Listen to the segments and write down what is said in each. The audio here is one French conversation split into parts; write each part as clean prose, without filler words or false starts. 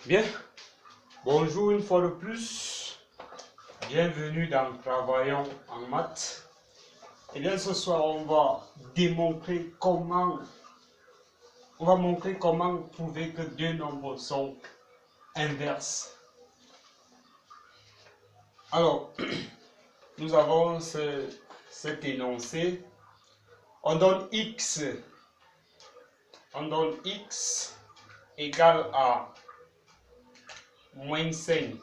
Bien, bonjour une fois de plus, bienvenue dans Travaillons en maths. Et bien ce soir on va montrer comment prouver que deux nombres sont inverses. Alors, nous avons cet énoncé, on donne x égale à moins 5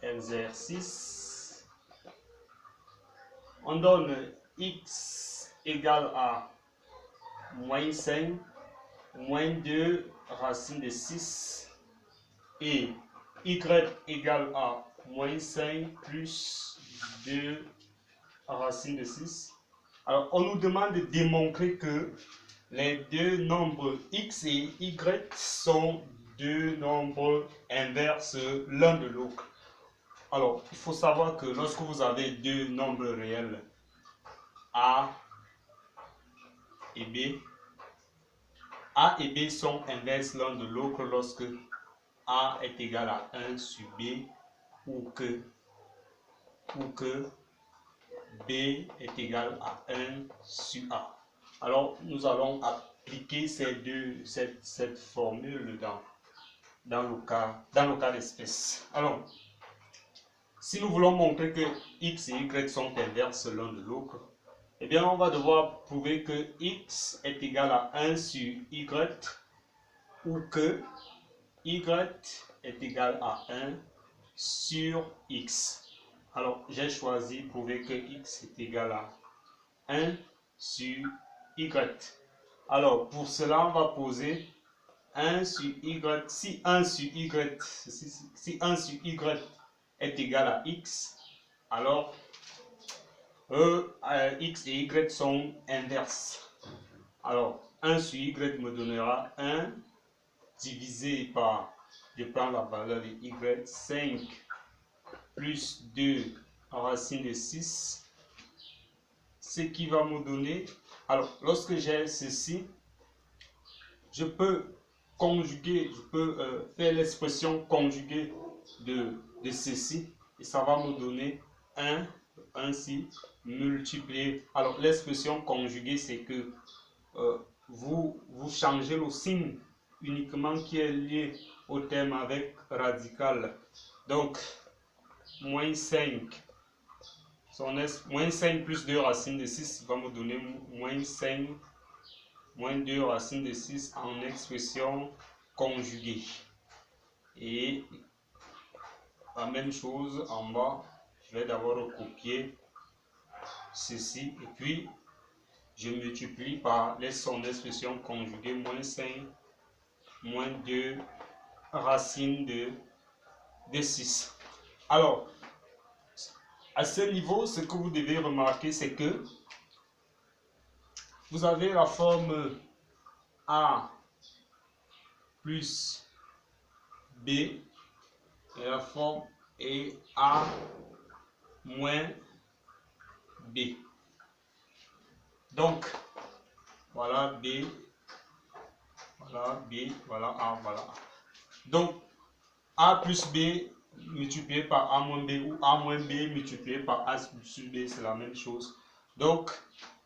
exercice. On donne x égale à moins 5, moins 2 racine de 6 et y égale à moins 5 plus 2 racine de 6. Alors, on nous demande de démontrer que les deux nombres x et y sont deux nombres inverses l'un de l'autre. Alors, il faut savoir que lorsque vous avez deux nombres réels, A et B sont inverses l'un de l'autre lorsque A est égal à 1 sur B ou que B est égal à 1 sur A. Alors, nous allons appliquer cette formule dans le cas d'espèce. Alors, si nous voulons montrer que x et y sont inverses l'un de l'autre, eh bien, on va devoir prouver que x est égal à 1 sur y ou que y est égal à 1 sur x. Alors, j'ai choisi prouver que x est égal à 1 sur y. Alors, pour cela, on va poser 1 sur y. Si 1 sur y est égal à x, alors x et y sont inverses. Alors, 1 sur y me donnera 1 divisé par, je prends la valeur de y, 5 plus 2 racine de 6, ce qui va me donner, alors lorsque j'ai ceci, je peux conjuguer, faire l'expression conjuguée de ceci, et ça va me donner 1 ainsi multiplié. Alors l'expression conjuguée, c'est que vous changez le signe uniquement qui est lié au terme avec radical. Donc, moins 5, moins 5 plus 2 racine de 6 va me donner moins 5, moins 2 racine de 6 en expression conjuguée. Et la même chose en bas, je vais d'abord recopier ceci et puis je multiplie par son expression conjuguée, moins 5, moins 2 racine de 6. Alors, à ce niveau, ce que vous devez remarquer, c'est que vous avez la forme A plus B et la forme est A moins B. Donc, voilà B, voilà B, voilà A, voilà A. Donc, A plus B multiplié par A moins B ou A moins B multiplié par A sur B, c'est la même chose. Donc,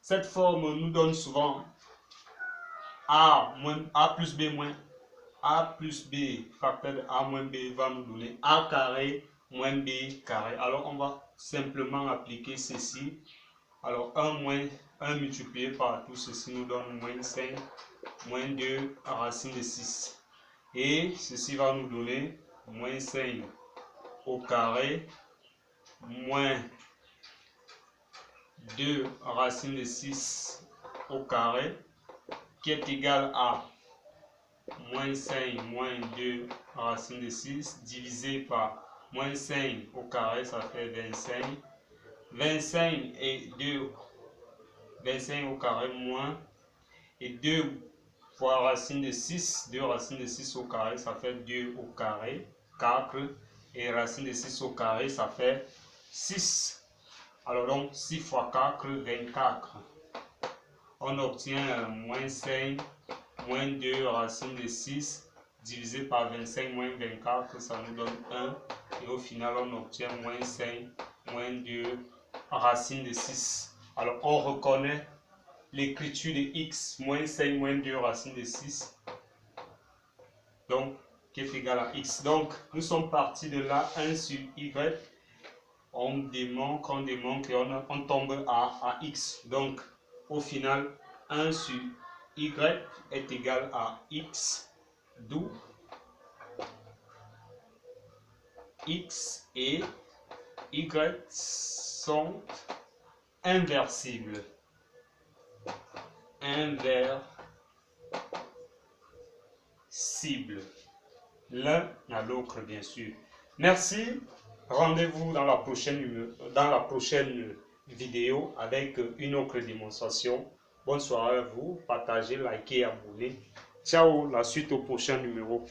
cette forme nous donne souvent A plus B moins A plus B facteur de A moins B va nous donner A carré moins B carré. Alors, on va simplement appliquer ceci. Alors, 1 multiplié par tout ceci nous donne moins 5, moins 2 racine de 6. Et ceci va nous donner moins 5 au carré, moins 2 racine de 6 au carré, qui est égal à moins 5 moins 2 racine de 6 divisé par moins 5 au carré, ça fait 25. 25 et 2, 25 au carré moins, et 2 fois racine de 6, 2 racine de 6 au carré, ça fait 2 au carré, 4, et racine de 6 au carré, ça fait 6. Alors donc 6 fois 4, 24. On obtient moins 5, moins 2 racine de 6, divisé par 25 moins 24, ça nous donne 1. Et au final, on obtient moins 5, moins 2, racine de 6. Alors, on reconnaît l'écriture de x, moins 5, moins 2, racine de 6. Donc, qui est égal à x. Donc, nous sommes partis de là, 1 sur y. On démontre et on tombe à x. Donc, au final, 1 sur y est égal à x, d'où x et y sont inversibles. L'un à l'autre, bien sûr. Merci. Rendez-vous dans la prochaine vidéo avec une autre démonstration. Bonne soirée à vous. Partagez, likez, abonnez. Ciao, la suite au prochain numéro.